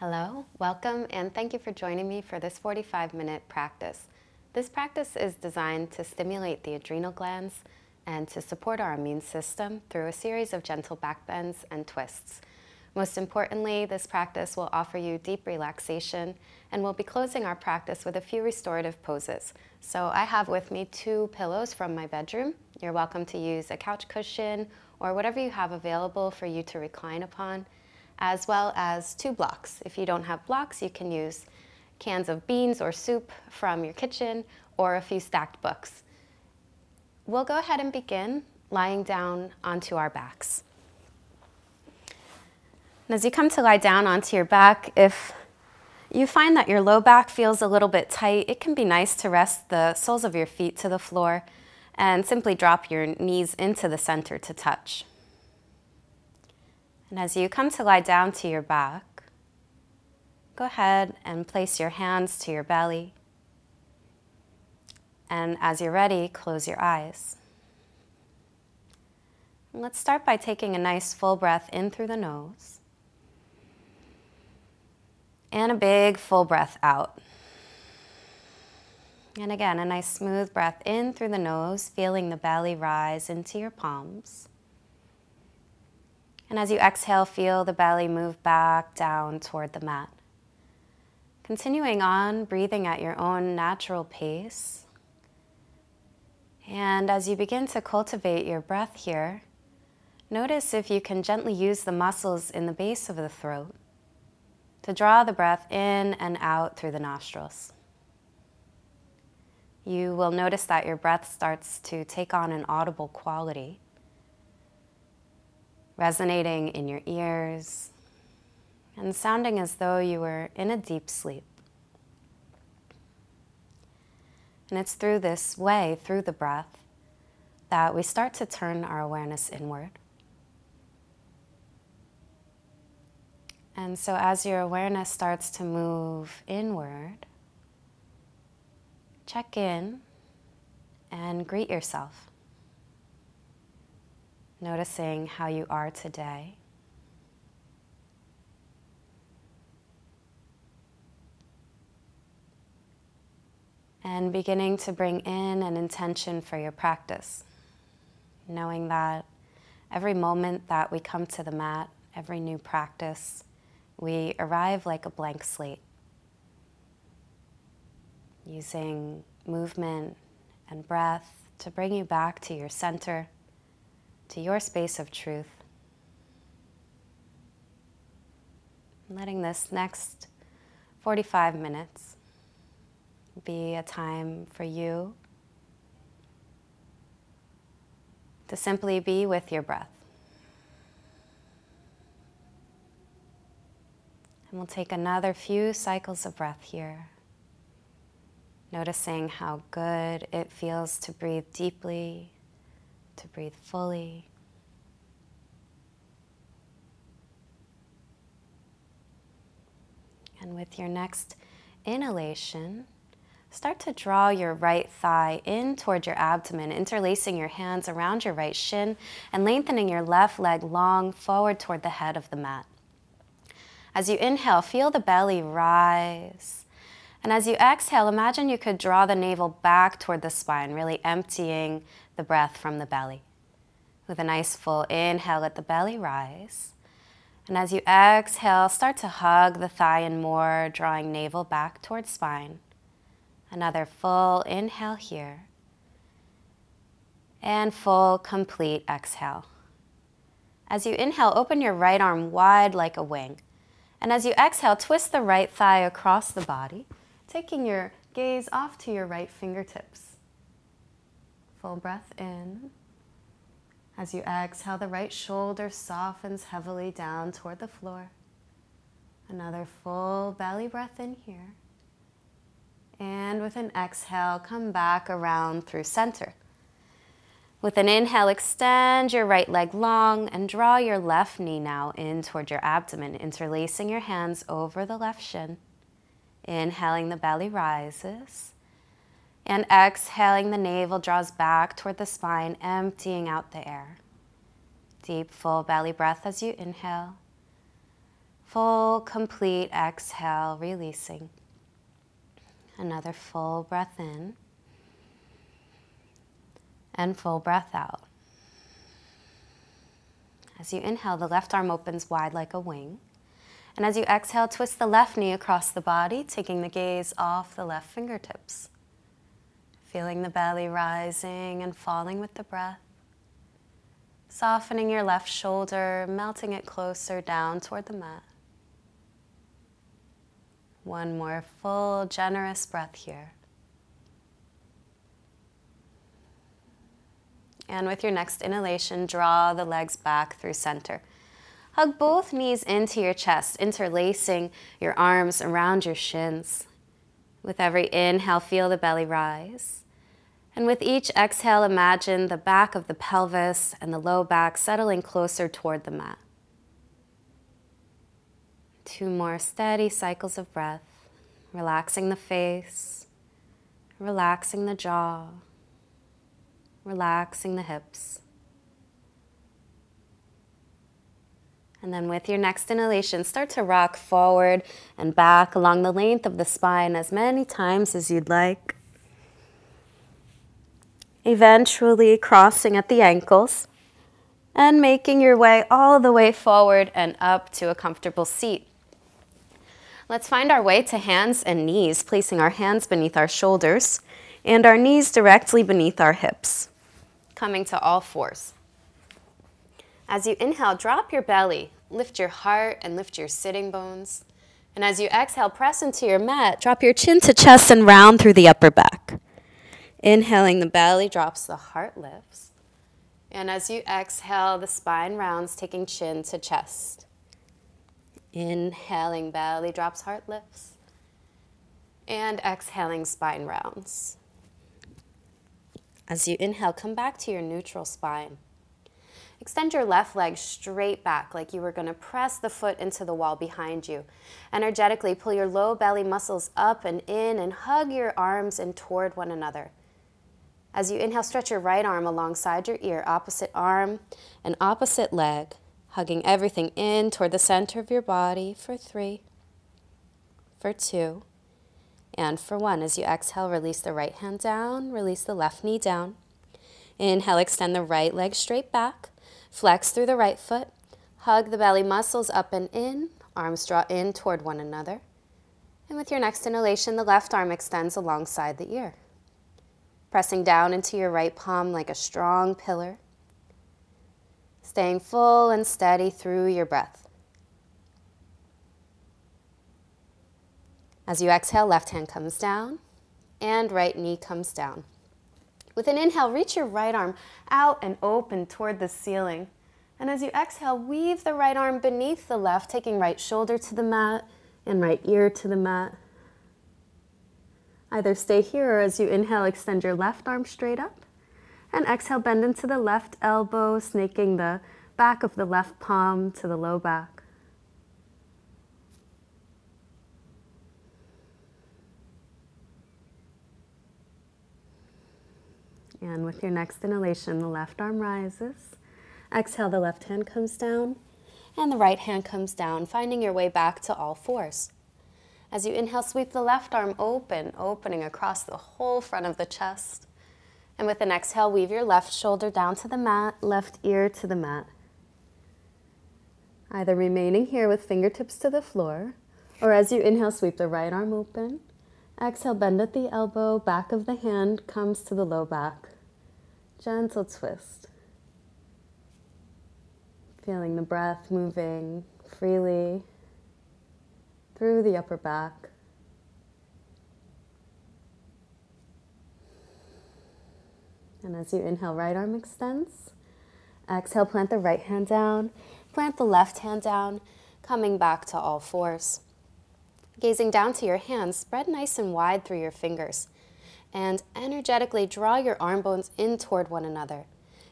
Hello, welcome, and thank you for joining me for this 45-minute practice. This practice is designed to stimulate the adrenal glands and to support our immune system through a series of gentle back bends and twists. Most importantly, this practice will offer you deep relaxation, and we'll be closing our practice with a few restorative poses. So I have with me 2 pillows from my bedroom. You're welcome to use a couch cushion or whatever you have available for you to recline upon, as well as 2 blocks. If you don't have blocks, you can use cans of beans or soup from your kitchen or a few stacked books. We'll go ahead and begin lying down onto our backs. And as you come to lie down onto your back, if you find that your low back feels a little bit tight, it can be nice to rest the soles of your feet to the floor and simply drop your knees into the center to touch. And as you come to lie down to your back, go ahead and place your hands to your belly. And as you're ready, close your eyes. And let's start by taking a nice full breath in through the nose. And a big full breath out. And again, a nice smooth breath in through the nose, feeling the belly rise into your palms. And as you exhale, feel the belly move back down toward the mat. Continuing on, breathing at your own natural pace. And as you begin to cultivate your breath here, notice if you can gently use the muscles in the base of the throat to draw the breath in and out through the nostrils. You will notice that your breath starts to take on an audible quality, resonating in your ears and sounding as though you were in a deep sleep. And it's through this way, through the breath, that we start to turn our awareness inward. And so as your awareness starts to move inward, check in and greet yourself, noticing how you are today. And beginning to bring in an intention for your practice, knowing that every moment that we come to the mat, every new practice, we arrive like a blank slate, using movement and breath to bring you back to your center, to your space of truth. Letting this next 45 minutes be a time for you to simply be with your breath. And we'll take another few cycles of breath here, noticing how good it feels to breathe deeply, to breathe fully. And with your next inhalation, start to draw your right thigh in toward your abdomen, interlacing your hands around your right shin and lengthening your left leg long forward toward the head of the mat. As you inhale, feel the belly rise. And as you exhale, imagine you could draw the navel back toward the spine, really emptying the breath from the belly. With a nice full inhale, let the belly rise. And as you exhale, start to hug the thigh in more, drawing navel back towards spine. Another full inhale here. And full, complete exhale. As you inhale, open your right arm wide like a wing. And as you exhale, twist the right thigh across the body, taking your gaze off to your right fingertips. Full breath in. As you exhale, the right shoulder softens heavily down toward the floor. Another full belly breath in here. And with an exhale, come back around through center. With an inhale, extend your right leg long and draw your left knee now in toward your abdomen, interlacing your hands over the left shin. Inhaling, the belly rises. And exhaling, the navel draws back toward the spine, emptying out the air. Deep, full belly breath as you inhale. Full, complete exhale, releasing. Another full breath in. And full breath out. As you inhale, the left arm opens wide like a wing. And as you exhale, twist the left knee across the body, taking the gaze off the left fingertips. Feeling the belly rising and falling with the breath. Softening your left shoulder, melting it closer down toward the mat. One more full, generous breath here. And with your next inhalation, draw the legs back through center. Hug both knees into your chest, interlacing your arms around your shins. With every inhale, feel the belly rise. And with each exhale, imagine the back of the pelvis and the low back settling closer toward the mat. 2 more steady cycles of breath, relaxing the face, relaxing the jaw, relaxing the hips. And then with your next inhalation, start to rock forward and back along the length of the spine as many times as you'd like. Eventually crossing at the ankles and making your way all the way forward and up to a comfortable seat. Let's find our way to hands and knees, placing our hands beneath our shoulders and our knees directly beneath our hips. Coming to all fours. As you inhale, drop your belly, lift your heart and lift your sitting bones. And as you exhale, press into your mat, drop your chin to chest and round through the upper back. Inhaling, the belly drops, the heart lifts. And as you exhale, the spine rounds, taking chin to chest. Inhaling, belly drops, heart lifts. And exhaling, spine rounds. As you inhale, come back to your neutral spine. Extend your left leg straight back like you were going to press the foot into the wall behind you. Energetically pull your low belly muscles up and in and hug your arms in toward one another. As you inhale, stretch your right arm alongside your ear, opposite arm and opposite leg, hugging everything in toward the center of your body for 3, for 2, and for 1. As you exhale, release the right hand down, release the left knee down. Inhale, extend the right leg straight back, flex through the right foot, hug the belly muscles up and in, arms draw in toward one another. And with your next inhalation, the left arm extends alongside the ear. Pressing down into your right palm like a strong pillar. Staying full and steady through your breath. As you exhale, left hand comes down and right knee comes down. With an inhale, reach your right arm out and open toward the ceiling. And as you exhale, weave the right arm beneath the left, taking right shoulder to the mat and right ear to the mat. Either stay here or as you inhale, extend your left arm straight up. And exhale, bend into the left elbow, snaking the back of the left palm to the low back. And with your next inhalation, the left arm rises. Exhale, the left hand comes down, and the right hand comes down, finding your way back to all fours. As you inhale, sweep the left arm open, opening across the whole front of the chest. And with an exhale, weave your left shoulder down to the mat, left ear to the mat. Either remaining here with fingertips to the floor, or as you inhale, sweep the right arm open. Exhale, bend at the elbow, back of the hand comes to the low back. Gentle twist. Feeling the breath moving freely through the upper back. And as you inhale, right arm extends. Exhale, plant the right hand down, plant the left hand down, coming back to all fours. Gazing down to your hands, spread nice and wide through your fingers. And energetically draw your arm bones in toward one another.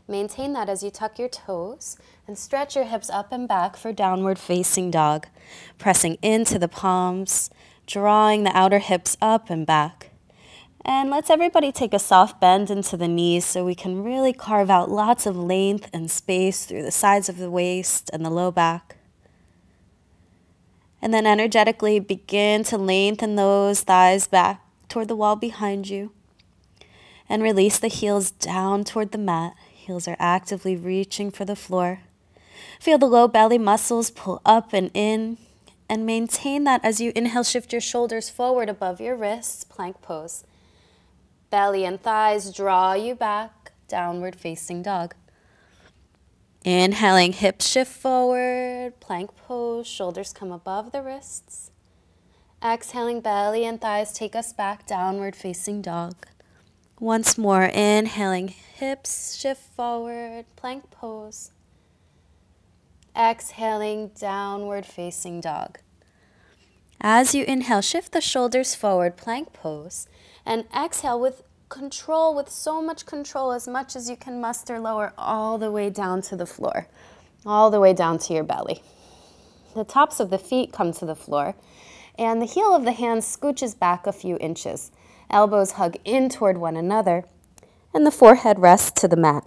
Maintain that as you tuck your toes and stretch your hips up and back for downward facing dog. Pressing into the palms, drawing the outer hips up and back. And let's everybody take a soft bend into the knees so we can really carve out lots of length and space through the sides of the waist and the low back. And then energetically begin to lengthen those thighs back toward the wall behind you. And release the heels down toward the mat. Heels are actively reaching for the floor. Feel the low belly muscles pull up and in. And maintain that as you inhale, shift your shoulders forward above your wrists, plank pose. Belly and thighs draw you back, downward facing dog. Inhaling, hips shift forward, plank pose, shoulders come above the wrists. Exhaling, belly and thighs take us back, downward facing dog. Once more, inhaling, hips shift forward, plank pose. Exhaling, downward facing dog. As you inhale, shift the shoulders forward, plank pose, and exhale with control, with so much control, as much as you can muster, lower all the way down to the floor, all the way down to your belly. The tops of the feet come to the floor, and the heel of the hands scooches back a few inches. Elbows hug in toward one another, and the forehead rests to the mat.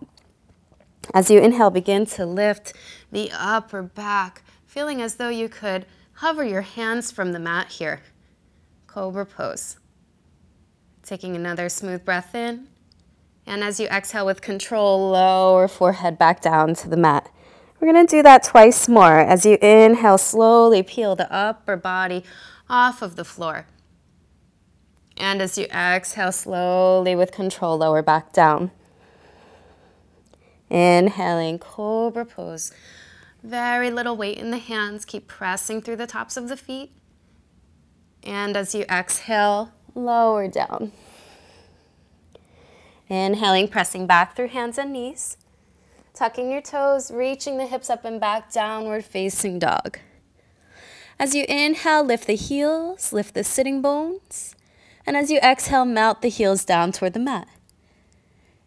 As you inhale, begin to lift the upper back, feeling as though you could hover your hands from the mat here. Cobra pose. Taking another smooth breath in. And as you exhale with control, lower forehead back down to the mat. We're going to do that twice more. As you inhale, slowly peel the upper body off of the floor. And as you exhale, slowly with control, lower back down. Inhaling, cobra pose. Very little weight in the hands. Keep pressing through the tops of the feet. And as you exhale, lower down. Inhaling, pressing back through hands and knees. Tucking your toes, reaching the hips up and back, downward facing dog. As you inhale, lift the heels, lift the sitting bones. And as you exhale, melt the heels down toward the mat.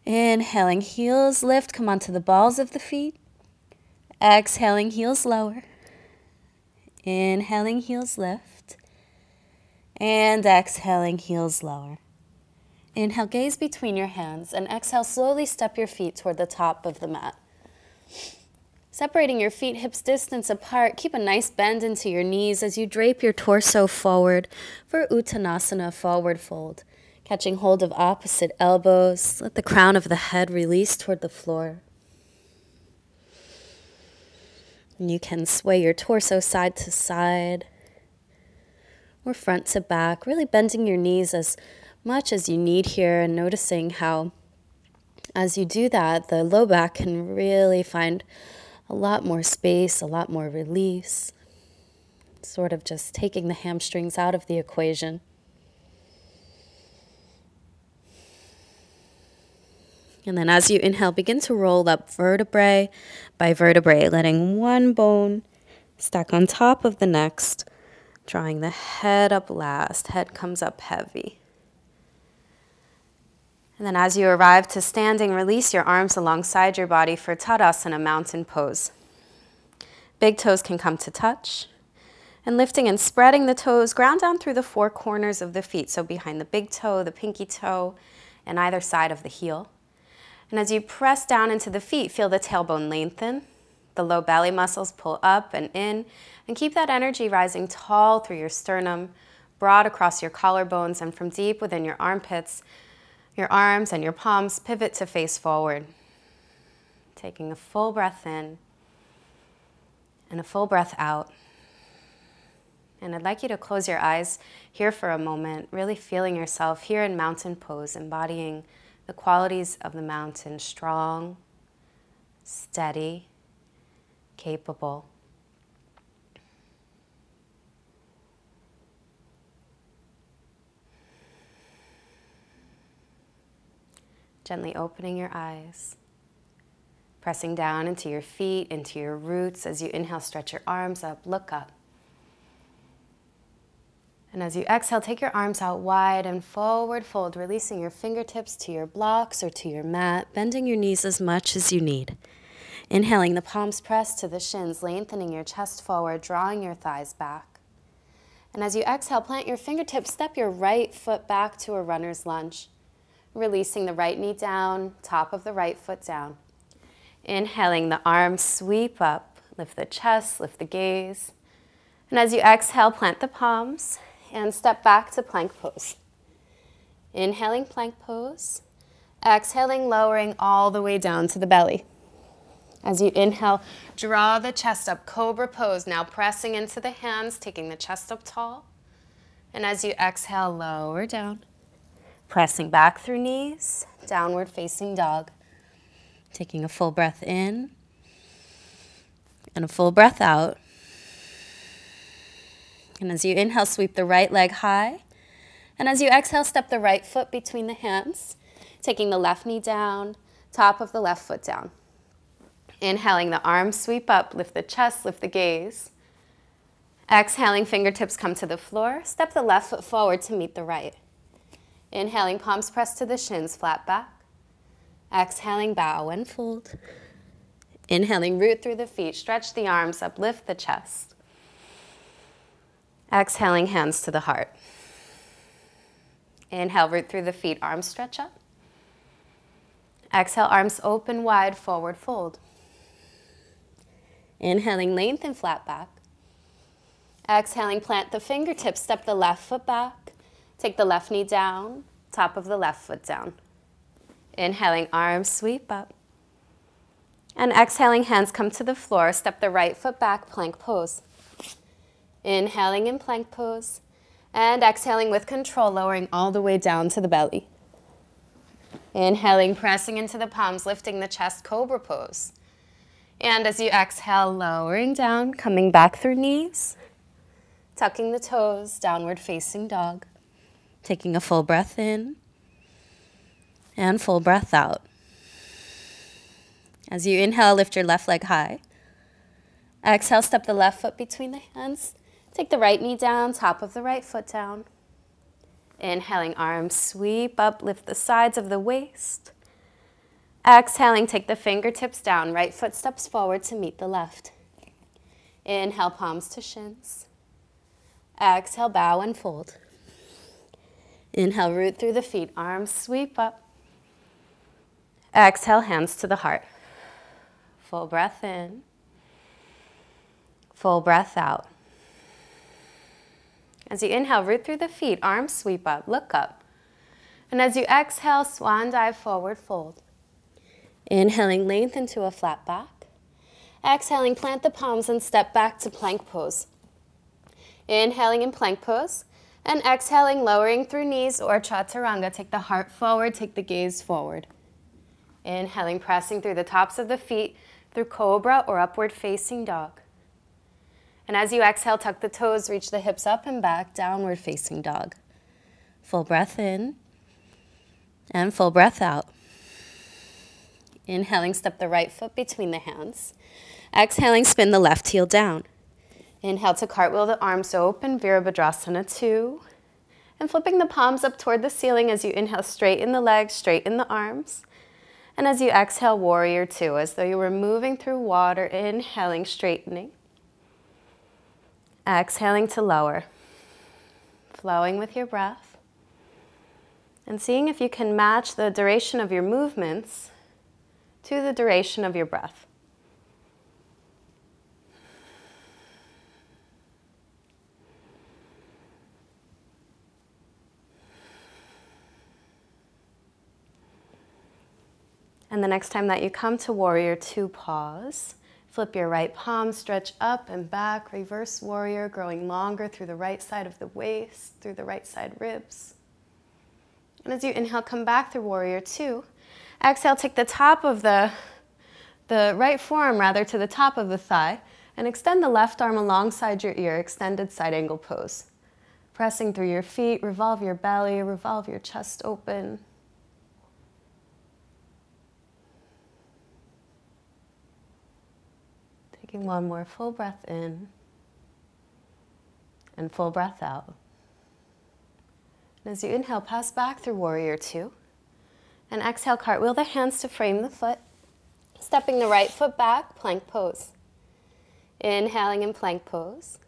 Inhaling, heels lift, come onto the balls of the feet. Exhaling, heels lower. Inhaling, heels lift. And exhaling, heels lower. Inhale, gaze between your hands, and exhale, slowly step your feet toward the top of the mat. Separating your feet hips distance apart, keep a nice bend into your knees as you drape your torso forward for Uttanasana, forward fold. Catching hold of opposite elbows, let the crown of the head release toward the floor. And you can sway your torso side to side or front to back, really bending your knees as much as you need here and noticing how, as you do that, the low back can really find a lot more space, a lot more release, sort of just taking the hamstrings out of the equation. And then as you inhale, begin to roll up vertebrae by vertebrae, letting one bone stack on top of the next, drawing the head up last. Head comes up heavy. And then as you arrive to standing, release your arms alongside your body for Tadasana, mountain pose. Big toes can come to touch. And lifting and spreading the toes, ground down through the four corners of the feet. So behind the big toe, the pinky toe, and either side of the heel. And as you press down into the feet, feel the tailbone lengthen. The low belly muscles pull up and in. And keep that energy rising tall through your sternum, broad across your collarbones, and from deep within your armpits, your arms and your palms pivot to face forward. Taking a full breath in and a full breath out. And I'd like you to close your eyes here for a moment, really feeling yourself here in mountain pose, embodying the qualities of the mountain: strong, steady, capable. Gently opening your eyes, pressing down into your feet, into your roots. As you inhale, stretch your arms up, look up. And as you exhale, take your arms out wide and forward fold, releasing your fingertips to your blocks or to your mat, bending your knees as much as you need. Inhaling, the palms press to the shins, lengthening your chest forward, drawing your thighs back. And as you exhale, plant your fingertips, step your right foot back to a runner's lunge, releasing the right knee down, top of the right foot down. Inhaling, the arms sweep up, lift the chest, lift the gaze. And as you exhale, plant the palms and step back to plank pose. Inhaling plank pose. Exhaling, lowering all the way down to the belly. As you inhale, draw the chest up, cobra pose. Now pressing into the hands, taking the chest up tall. And as you exhale, lower down. Pressing back through knees, downward facing dog. Taking a full breath in and a full breath out. And as you inhale, sweep the right leg high. And as you exhale, step the right foot between the hands, taking the left knee down, top of the left foot down. Inhaling, the arms sweep up, lift the chest, lift the gaze. Exhaling, fingertips come to the floor. Step the left foot forward to meet the right. Inhaling, palms press to the shins, flat back. Exhaling, bow and fold. Inhaling, root through the feet, stretch the arms up, lift the chest. Exhaling, hands to the heart. Inhale, root through the feet, arms stretch up. Exhale, arms open wide, forward fold. Inhaling, lengthen flat back. Exhaling, plant the fingertips, step the left foot back. Take the left knee down, top of the left foot down. Inhaling, arms sweep up. And exhaling, hands come to the floor, step the right foot back, plank pose. Inhaling in plank pose. And exhaling with control, lowering all the way down to the belly. Inhaling, pressing into the palms, lifting the chest, cobra pose. And as you exhale, lowering down, coming back through knees, tucking the toes, downward facing dog. Taking a full breath in and full breath out. As you inhale, lift your left leg high. Exhale, step the left foot between the hands. Take the right knee down, top of the right foot down. Inhaling, arms sweep up, lift the sides of the waist. Exhaling, take the fingertips down, right foot steps forward to meet the left. Inhale, palms to shins. Exhale, bow and fold. Inhale, root through the feet, arms sweep up. Exhale, hands to the heart. Full breath in. Full breath out. As you inhale, root through the feet, arms sweep up, look up. And as you exhale, swan dive, forward fold. Inhaling, lengthen to a flat back. Exhaling, plant the palms and step back to plank pose. Inhaling in plank pose. And exhaling, lowering through knees or chaturanga. Take the heart forward, take the gaze forward. Inhaling, pressing through the tops of the feet through cobra or upward facing dog. And as you exhale, tuck the toes, reach the hips up and back, downward facing dog. Full breath in and full breath out. Inhaling, step the right foot between the hands. Exhaling, spin the left heel down. Inhale to cartwheel the arms open, Virabhadrasana 2. And flipping the palms up toward the ceiling as you inhale, straighten the legs, straighten the arms. And as you exhale, warrior 2, as though you were moving through water, inhaling, straightening. Exhaling to lower. Flowing with your breath. And seeing if you can match the duration of your movements to the duration of your breath. And the next time that you come to warrior 2, pause. Flip your right palm, stretch up and back, reverse warrior, growing longer through the right side of the waist, through the right side ribs. And as you inhale, come back through warrior 2. Exhale, take the top of the right forearm rather to the top of the thigh and extend the left arm alongside your ear, extended side angle pose. Pressing through your feet, revolve your belly, revolve your chest open. Taking one more full breath in and full breath out. And as you inhale, pass back through warrior 2. And exhale, cartwheel the hands to frame the foot. Stepping the right foot back, plank pose. Inhaling in plank pose.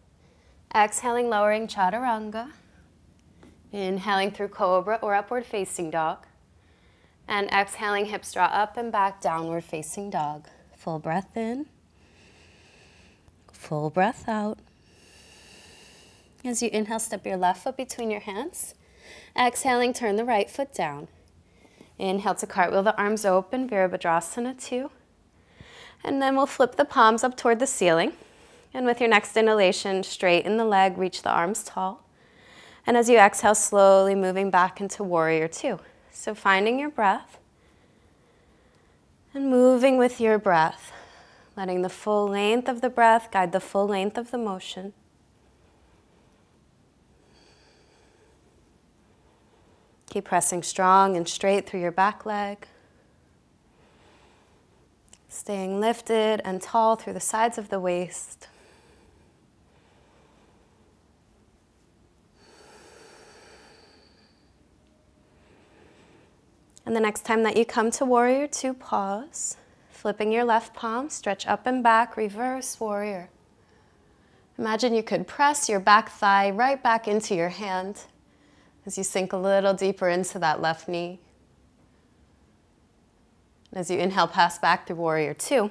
Exhaling, lowering chaturanga. Inhaling through cobra or upward facing dog. And exhaling, hips draw up and back, downward facing dog. Full breath in. Full breath out. As you inhale, step your left foot between your hands. Exhaling, turn the right foot down. Inhale to cartwheel the arms open, Virabhadrasana 2. And then we'll flip the palms up toward the ceiling. And with your next inhalation, straighten the leg, reach the arms tall. And as you exhale, slowly moving back into Warrior 2. So finding your breath and moving with your breath, letting the full length of the breath guide the full length of the motion. Keep pressing strong and straight through your back leg. Staying lifted and tall through the sides of the waist. And the next time that you come to Warrior 2, pause. Flipping your left palm, stretch up and back, reverse Warrior. Imagine you could press your back thigh right back into your hand as you sink a little deeper into that left knee. And as you inhale, pass back through Warrior 2.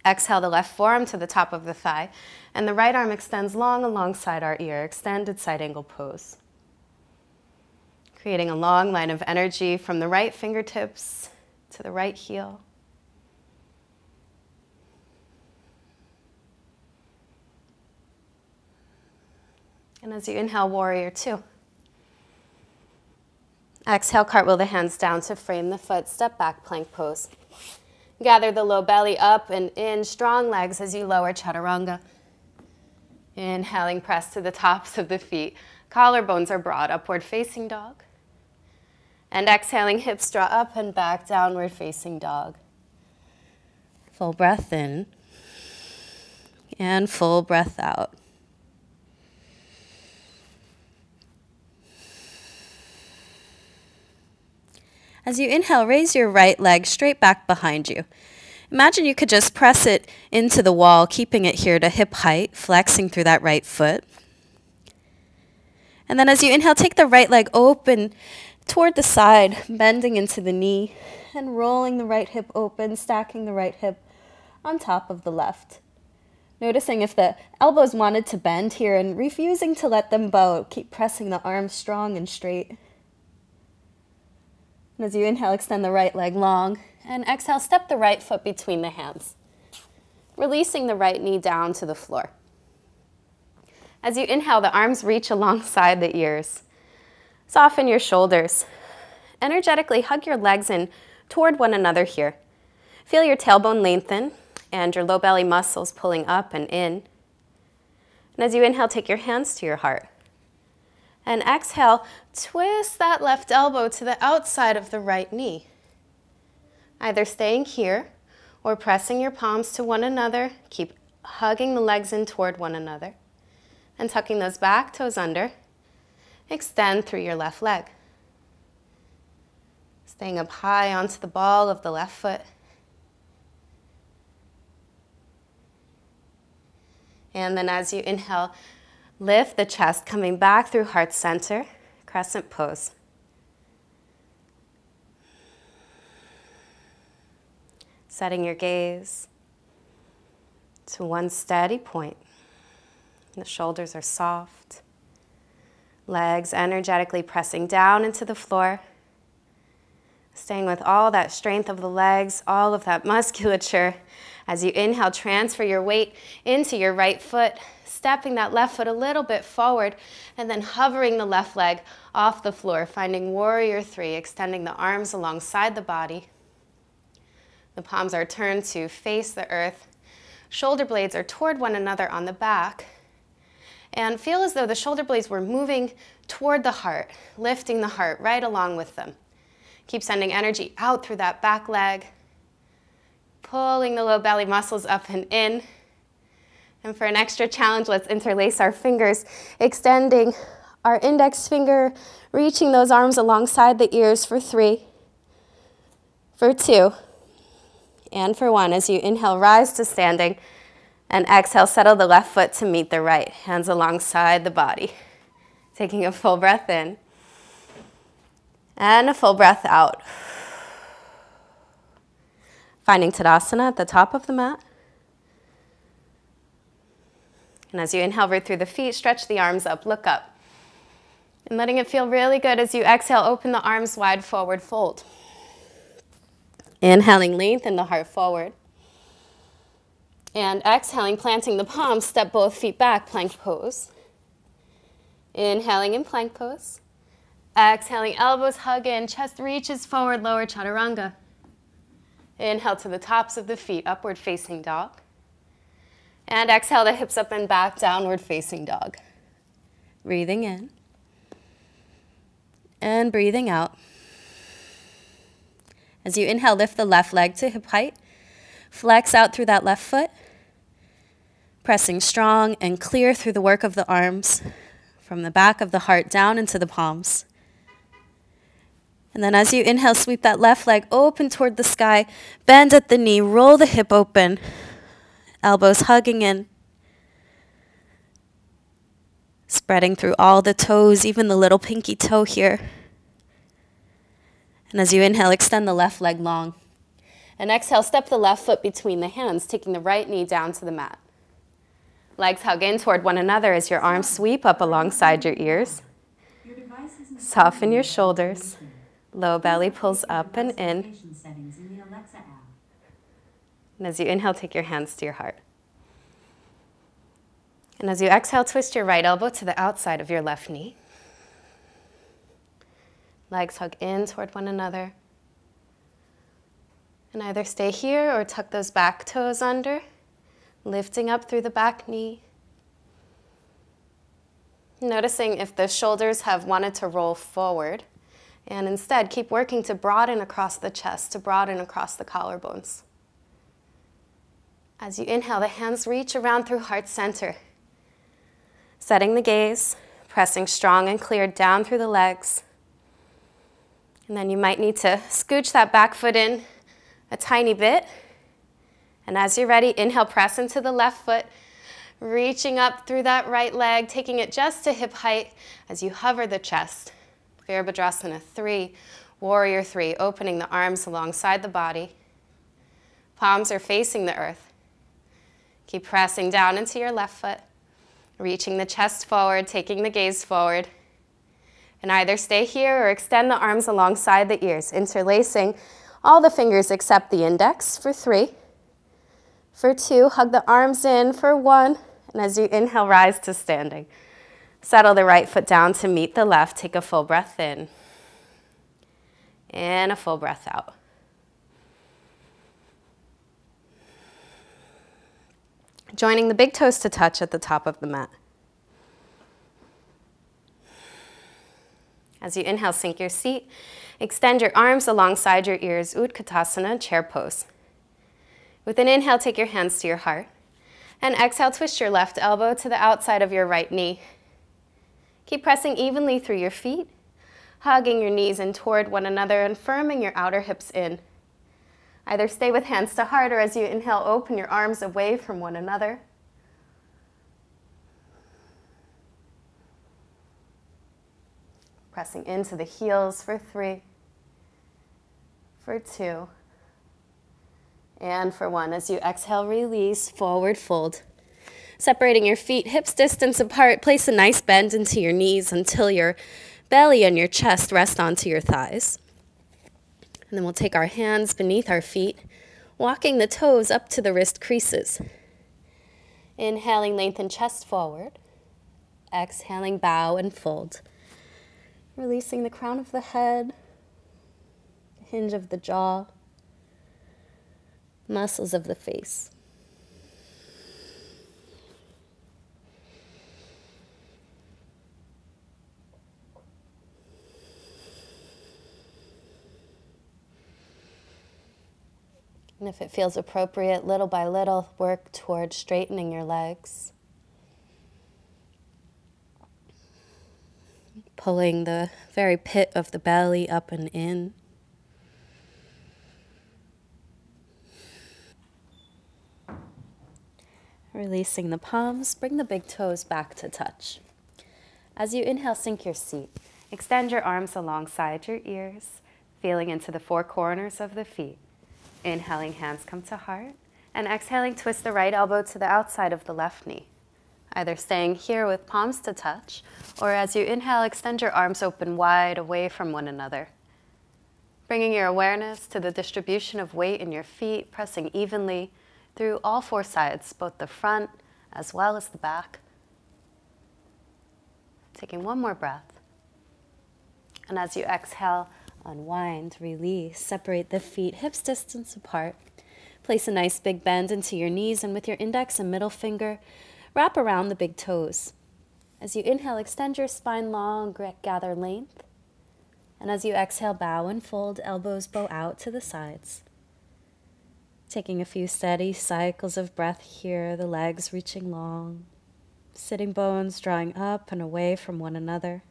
Exhale the left forearm to the top of the thigh, and the right arm extends long alongside our ear, extended side angle pose. Creating a long line of energy from the right fingertips to the right heel. And as you inhale, Warrior 2. Exhale, cartwheel the hands down to frame the foot, step back, plank pose. Gather the low belly up and in, strong legs as you lower chaturanga. Inhaling, press to the tops of the feet. Collarbones are broad, upward facing dog. And exhaling, hips draw up and back, downward facing dog. Full breath in and full breath out. As you inhale, raise your right leg straight back behind you. Imagine you could just press it into the wall, keeping it here to hip height, flexing through that right foot. And then as you inhale, take the right leg open toward the side, bending into the knee, and rolling the right hip open, stacking the right hip on top of the left. Noticing if the elbows wanted to bend here and refusing to let them bow. Keep pressing the arms strong and straight. And as you inhale, extend the right leg long, and exhale, step the right foot between the hands, releasing the right knee down to the floor. As you inhale, the arms reach alongside the ears. Soften your shoulders. Energetically hug your legs in toward one another here. Feel your tailbone lengthen and your low belly muscles pulling up and in. And as you inhale, take your hands to your heart. And exhale, twist that left elbow to the outside of the right knee. Either staying here or pressing your palms to one another. Keep hugging the legs in toward one another. And tucking those back toes under. Extend through your left leg. Staying up high onto the ball of the left foot. And then as you inhale, lift the chest, coming back through heart center, crescent pose. Setting your gaze to one steady point. The shoulders are soft. Legs energetically pressing down into the floor. Staying with all that strength of the legs, all of that musculature. As you inhale, transfer your weight into your right foot, stepping that left foot a little bit forward, and then hovering the left leg off the floor, finding Warrior 3, extending the arms alongside the body. The palms are turned to face the earth. Shoulder blades are toward one another on the back. And feel as though the shoulder blades were moving toward the heart, lifting the heart right along with them. Keep sending energy out through that back leg, pulling the low belly muscles up and in. And for an extra challenge, let's interlace our fingers, extending our index finger, reaching those arms alongside the ears for 3, for 2, and for 1. As you inhale, rise to standing. And exhale, settle the left foot to meet the right, hands alongside the body. Taking a full breath in and a full breath out. Finding Tadasana at the top of the mat. And as you inhale right through the feet, stretch the arms up, look up. And letting it feel really good as you exhale, open the arms wide, forward fold. Inhaling, lengthen the heart forward. And exhaling, planting the palms, step both feet back, plank pose. Inhaling in plank pose. Exhaling, elbows hug in, chest reaches forward, lower chaturanga. Inhale to the tops of the feet, upward facing dog. And exhale the hips up and back, downward facing dog. Breathing in. And breathing out. As you inhale, lift the left leg to hip height. Flex out through that left foot. Pressing strong and clear through the work of the arms, from the back of the heart down into the palms. And then as you inhale, sweep that left leg open toward the sky, bend at the knee, roll the hip open, elbows hugging in, spreading through all the toes, even the little pinky toe here. And as you inhale, extend the left leg long. And exhale, step the left foot between the hands, taking the right knee down to the mat. Legs hug in toward one another as your arms sweep up alongside your ears. Soften your shoulders. Low belly pulls up and in. And as you inhale, take your hands to your heart. And as you exhale, twist your right elbow to the outside of your left knee. Legs hug in toward one another. And either stay here or tuck those back toes under. Lifting up through the back knee. Noticing if the shoulders have wanted to roll forward. And instead, keep working to broaden across the chest, to broaden across the collarbones. As you inhale, the hands reach around through heart center. Setting the gaze, pressing strong and clear down through the legs. And then you might need to scooch that back foot in a tiny bit. And as you're ready, inhale, press into the left foot, reaching up through that right leg, taking it just to hip height as you hover the chest. Virabhadrasana 3, Warrior 3, opening the arms alongside the body. Palms are facing the earth. Keep pressing down into your left foot, reaching the chest forward, taking the gaze forward. And either stay here or extend the arms alongside the ears, interlacing all the fingers except the index for 3. For 2, hug the arms in for 1, and as you inhale, rise to standing. Settle the right foot down to meet the left. Take a full breath in, and a full breath out. Joining the big toes to touch at the top of the mat. As you inhale, sink your seat. Extend your arms alongside your ears, Utkatasana, chair pose. With an inhale, take your hands to your heart. And exhale, twist your left elbow to the outside of your right knee. Keep pressing evenly through your feet, hugging your knees in toward one another and firming your outer hips in. Either stay with hands to heart or as you inhale, open your arms away from one another. Pressing into the heels for 3, for 2, and for 1. As you exhale, release, forward fold. Separating your feet, hips distance apart, place a nice bend into your knees until your belly and your chest rest onto your thighs. And then we'll take our hands beneath our feet, walking the toes up to the wrist creases. Inhaling, lengthen chest forward. Exhaling, bow and fold. Releasing the crown of the head, the hinge of the jaw, muscles of the face. And if it feels appropriate, little by little, work toward straightening your legs. Pulling the very pit of the belly up and in. Releasing the palms, bring the big toes back to touch. As you inhale, sink your seat. Extend your arms alongside your ears, feeling into the 4 corners of the feet. Inhaling, hands come to heart. And exhaling, twist the right elbow to the outside of the left knee. either staying here with palms to touch, or as you inhale, extend your arms open wide away from one another. Bringing your awareness to the distribution of weight in your feet, pressing evenly through all four sides, both the front as well as the back. Taking one more breath. And as you exhale, unwind, release, separate the feet hips distance apart. Place a nice big bend into your knees, and with your index and middle finger, wrap around the big toes. As you inhale, extend your spine long, gather length. And as you exhale, bow and fold, elbows bow out to the sides. Taking a few steady cycles of breath here, the legs reaching long, sitting bones drawing up and away from one another.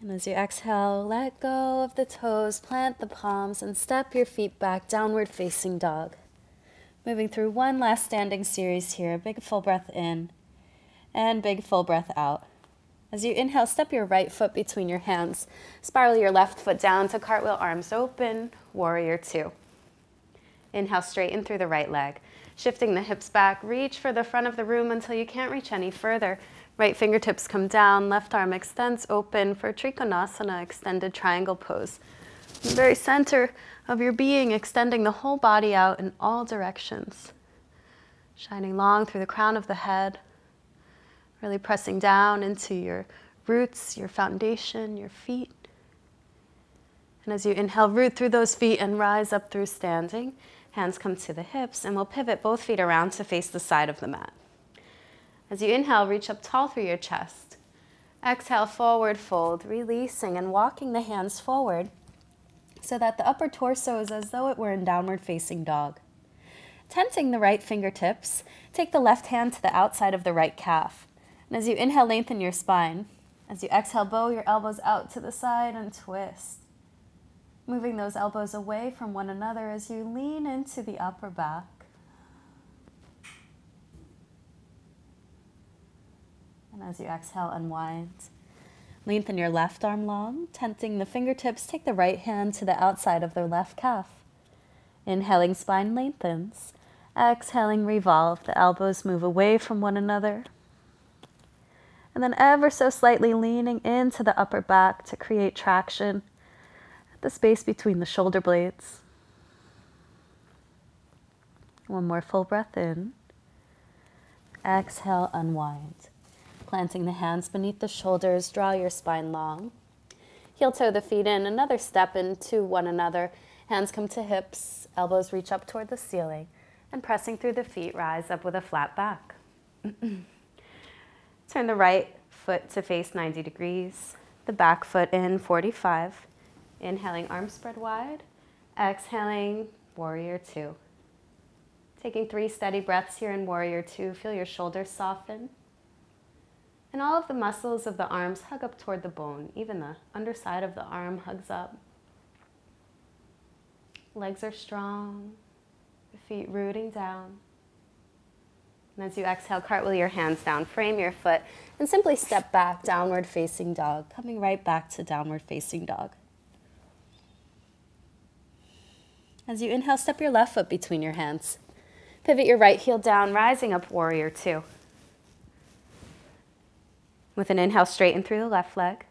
And as you exhale, let go of the toes, plant the palms, and step your feet back, downward facing dog. Moving through one last standing series here. Big full breath in and big full breath out. As you inhale, step your right foot between your hands. Spiral your left foot down to cartwheel, arms open, warrior two. Inhale, straighten through the right leg. Shifting the hips back, reach for the front of the room until you can't reach any further. Right fingertips come down, left arm extends open for Trikonasana, extended triangle pose. In the very center of your being, extending the whole body out in all directions. Shining long through the crown of the head, really pressing down into your roots, your foundation, your feet. And as you inhale, root through those feet and rise up through standing. Hands come to the hips, and we'll pivot both feet around to face the side of the mat. As you inhale, reach up tall through your chest. Exhale, forward fold, releasing and walking the hands forward so that the upper torso is as though it were in downward facing dog. Tenting the right fingertips, take the left hand to the outside of the right calf. And as you inhale, lengthen your spine. As you exhale, bow your elbows out to the side and twist. Moving those elbows away from one another as you lean into the upper back. And as you exhale, unwind. Lengthen your left arm long, tenting the fingertips, take the right hand to the outside of the left calf. Inhaling, spine lengthens. Exhaling, revolve. The elbows move away from one another. And then ever so slightly leaning into the upper back to create traction at the space between the shoulder blades. One more full breath in. Exhale, unwind. Planting the hands beneath the shoulders, draw your spine long. Heel toe the feet in, another step into one another. Hands come to hips, elbows reach up toward the ceiling, and pressing through the feet, rise up with a flat back. Turn the right foot to face 90 degrees, the back foot in 45. Inhaling, arms spread wide. Exhaling, warrior two. Taking 3 steady breaths here in warrior two, feel your shoulders soften. And all of the muscles of the arms hug up toward the bone. Even the underside of the arm hugs up. Legs are strong, the feet rooting down. And as you exhale, cartwheel your hands down, frame your foot, and simply step back, downward facing dog, coming right back to downward facing dog. As you inhale, step your left foot between your hands. Pivot your right heel down, rising up, warrior two. With an inhale, straighten through the left leg.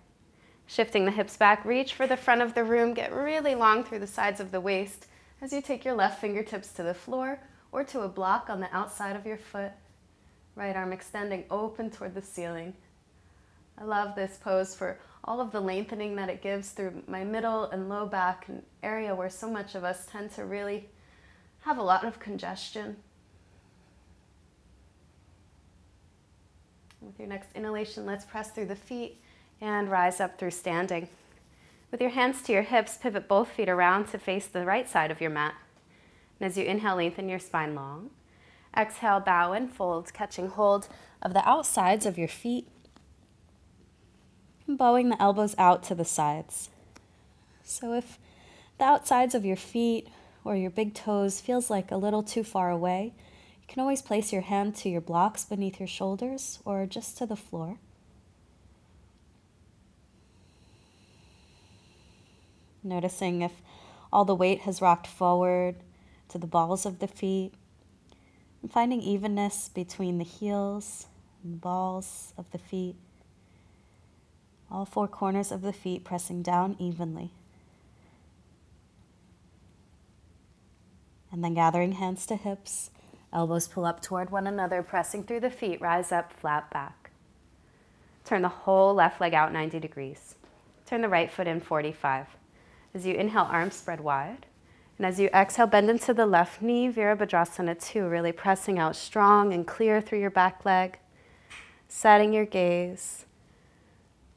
Shifting the hips back, reach for the front of the room. Get really long through the sides of the waist as you take your left fingertips to the floor or to a block on the outside of your foot. Right arm extending open toward the ceiling. I love this pose for all of the lengthening that it gives through my middle and low back, an area where so much of us tend to really have a lot of congestion. With your next inhalation, let's press through the feet and rise up through standing. With your hands to your hips, pivot both feet around to face the right side of your mat. And as you inhale, lengthen your spine long. Exhale, bow and fold, catching hold of the outsides of your feet. And bowing the elbows out to the sides. So if the outsides of your feet or your big toes feels like a little too far away, you can always place your hand to your blocks beneath your shoulders or just to the floor. noticing if all the weight has rocked forward to the balls of the feet, and finding evenness between the heels and the balls of the feet. All four corners of the feet pressing down evenly. And then gathering hands to hips, elbows pull up toward one another, pressing through the feet, rise up, flat back. Turn the whole left leg out 90 degrees. Turn the right foot in 45. As you inhale, arms spread wide. And as you exhale, bend into the left knee, Virabhadrasana 2, really pressing out strong and clear through your back leg, setting your gaze,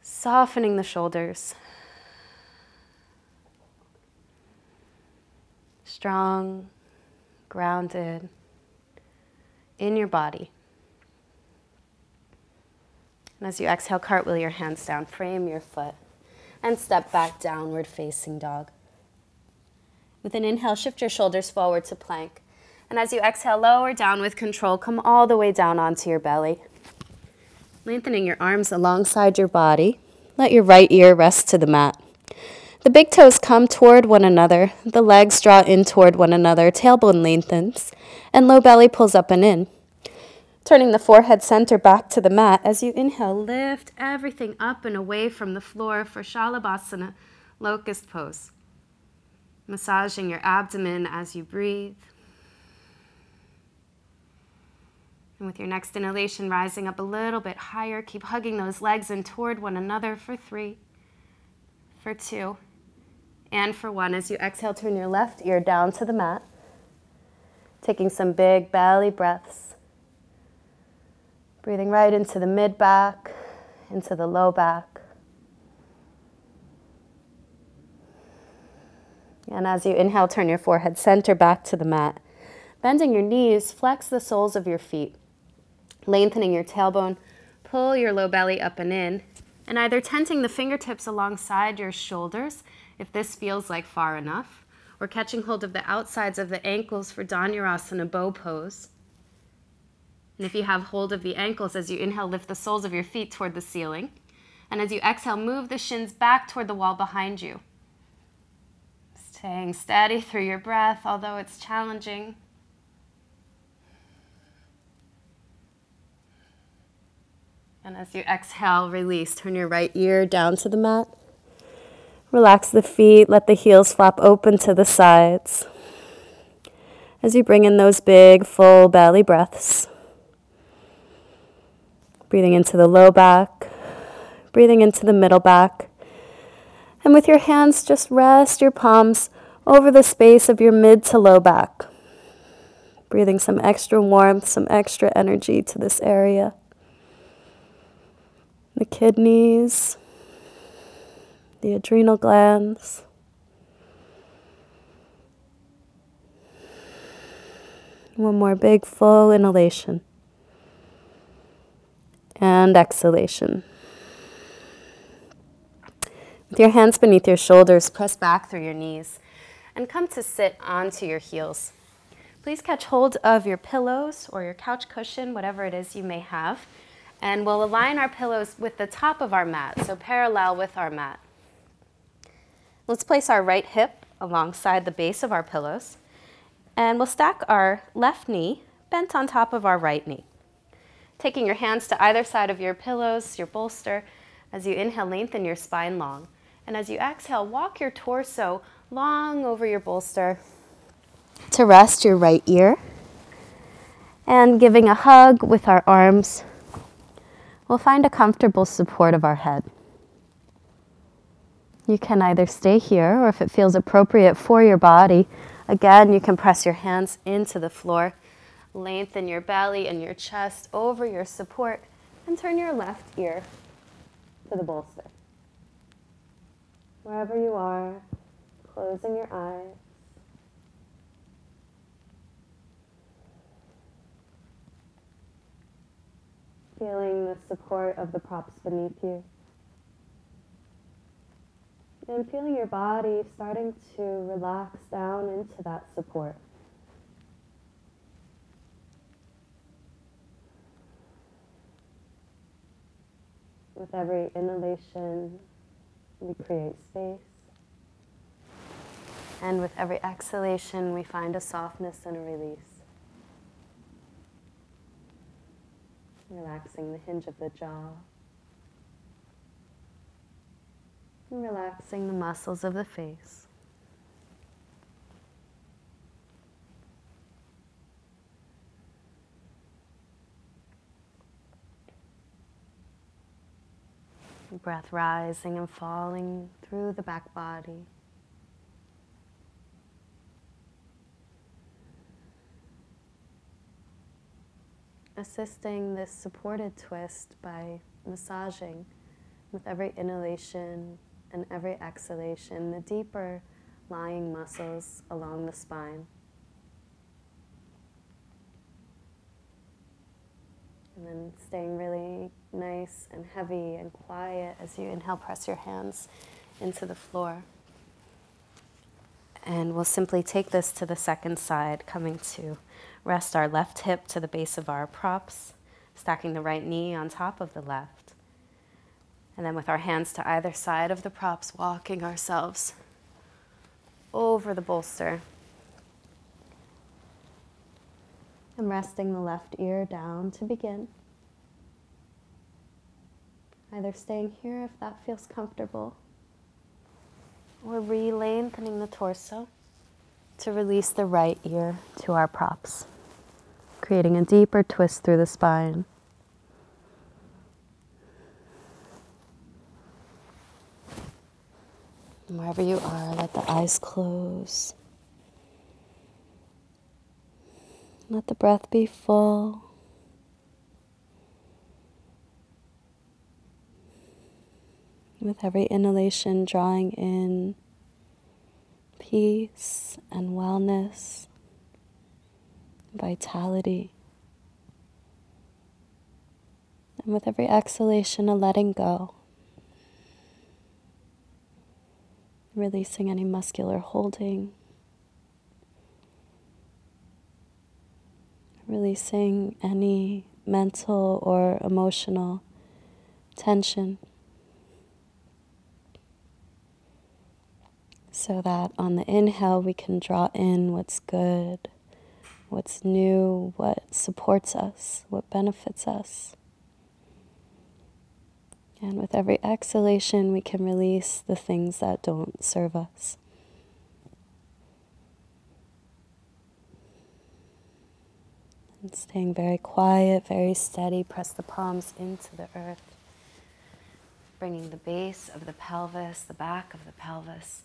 softening the shoulders. Strong, grounded in your body. And as you exhale, cartwheel your hands down, frame your foot, and step back, downward facing dog. With an inhale, shift your shoulders forward to plank. And as you exhale, lower down with control, come all the way down onto your belly. Lengthening your arms alongside your body. Let your right ear rest to the mat. The big toes come toward one another. The legs draw in toward one another. Tailbone lengthens, and low belly pulls up and in. Turning the forehead center back to the mat. As you inhale, lift everything up and away from the floor for Shalabhasana, locust pose. Massaging your abdomen as you breathe. And with your next inhalation, rising up a little bit higher. Keep hugging those legs in toward one another for 3, for 2, and for 1. As you exhale, turn your left ear down to the mat. Taking some big belly breaths. Breathing right into the mid-back, into the low back. And as you inhale, turn your forehead center back to the mat. Bending your knees, flex the soles of your feet. Lengthening your tailbone, pull your low belly up and in, and either tenting the fingertips alongside your shoulders, if this feels like far enough, or catching hold of the outsides of the ankles for Dhanurasana, bow pose. And if you have hold of the ankles, as you inhale, lift the soles of your feet toward the ceiling. And as you exhale, move the shins back toward the wall behind you. Staying steady through your breath, although it's challenging. And as you exhale, release. Turn your right ear down to the mat. Relax the feet. Let the heels flap open to the sides. As you bring in those big, full belly breaths. Breathing into the low back. Breathing into the middle back. And with your hands, just rest your palms over the space of your mid to low back. Breathing some extra warmth, some extra energy to this area. The kidneys, the adrenal glands. One more big full inhalation. And exhalation. With your hands beneath your shoulders, press back through your knees and come to sit onto your heels. Please catch hold of your pillows or your couch cushion, whatever it is you may have, and we'll align our pillows with the top of our mat, so parallel with our mat. Let's place our right hip alongside the base of our pillows, and we'll stack our left knee bent on top of our right knee. Taking your hands to either side of your pillows, your bolster, as you inhale, lengthen your spine long. And as you exhale, walk your torso long over your bolster to rest your right ear. And giving a hug with our arms, we'll find a comfortable support of our head. You can either stay here, or if it feels appropriate for your body, again, you can press your hands into the floor, lengthen your belly and your chest over your support, and turn your left ear to the bolster. Wherever you are, closing your eyes. Feeling the support of the props beneath you. And feeling your body starting to relax down into that support. With every inhalation, we create space. And with every exhalation, we find a softness and a release. Relaxing the hinge of the jaw. And relaxing the muscles of the face. Breath rising and falling through the back body. Assisting this supported twist by massaging with every inhalation and every exhalation the deeper lying muscles along the spine. And then staying really nice and heavy and quiet as you inhale, press your hands into the floor. And we'll simply take this to the second side, coming to rest our left hip to the base of our props, stacking the right knee on top of the left. And then with our hands to either side of the props, walking ourselves over the bolster. And resting the left ear down to begin. Either staying here if that feels comfortable, or re-lengthening the torso to release the right ear to our props, creating a deeper twist through the spine. And wherever you are, let the eyes close. Let the breath be full. With every inhalation, drawing in peace and wellness, vitality. And with every exhalation, a letting go. Releasing any muscular holding. Releasing any mental or emotional tension. So that on the inhale we can draw in what's good, what's new, what supports us, what benefits us. And with every exhalation we can release the things that don't serve us. And staying very quiet, very steady, press the palms into the earth, bringing the base of the pelvis, the back of the pelvis,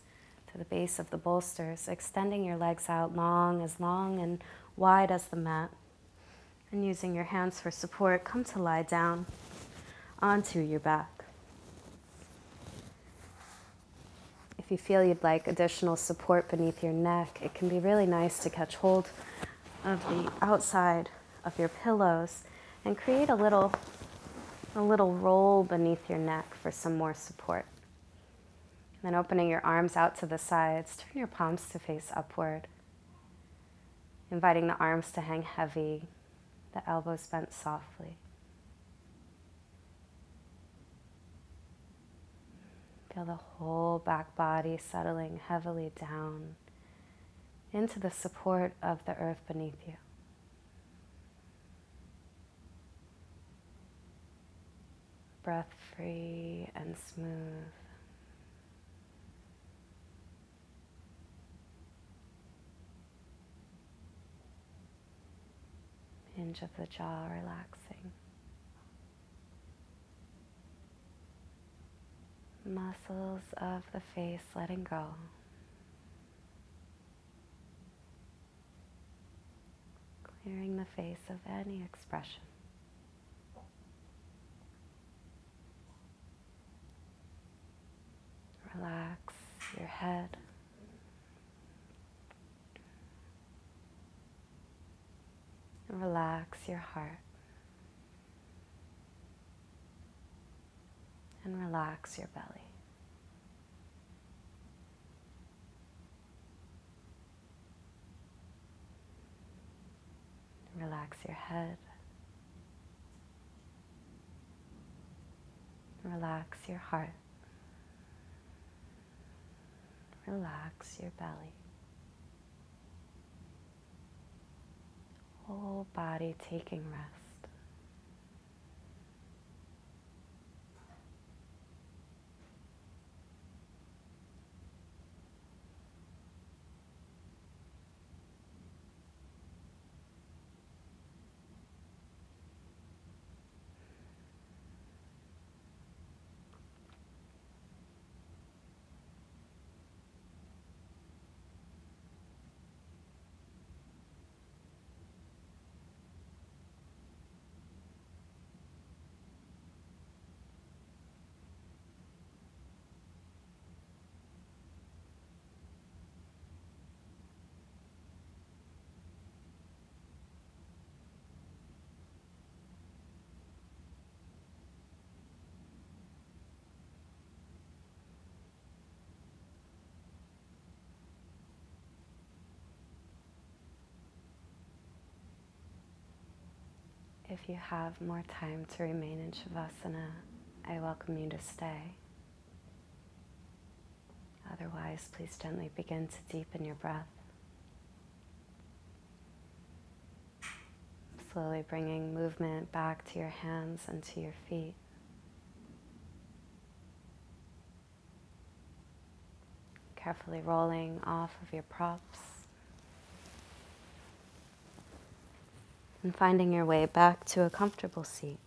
to the base of the bolsters, extending your legs out long and wide as the mat. And using your hands for support, come to lie down onto your back. If you feel you'd like additional support beneath your neck, it can be really nice to catch hold of the outside of your pillows and create a little roll beneath your neck for some more support. Then opening your arms out to the sides, turn your palms to face upward, inviting the arms to hang heavy, the elbows bent softly. Feel the whole back body settling heavily down into the support of the earth beneath you. Breath free and smooth. Hinge of the jaw relaxing. Muscles of the face letting go. Clearing the face of any expression. Relax your head. And relax your heart. And relax your belly. Relax your head. Relax your heart. Relax your belly. body taking rest. If you have more time to remain in Shavasana, I welcome you to stay. Otherwise, please gently begin to deepen your breath. Slowly bringing movement back to your hands and to your feet. Carefully rolling off of your props. And finding your way back to a comfortable seat.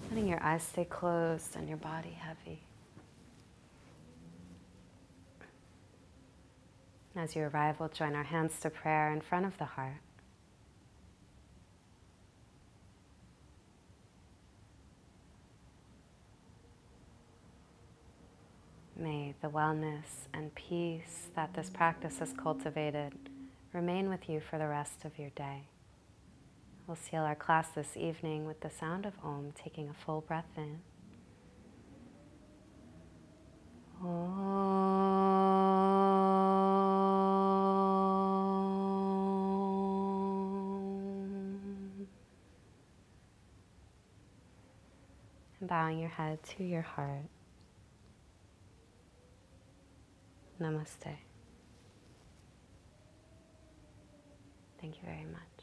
Letting your eyes stay closed and your body heavy. As you arrive, we'll join our hands to prayer in front of the heart. May the wellness and peace that this practice has cultivated remain with you for the rest of your day. We'll seal our class this evening with the sound of Om, taking a full breath in. Om. And bowing your head to your heart. Namaste. Thank you very much.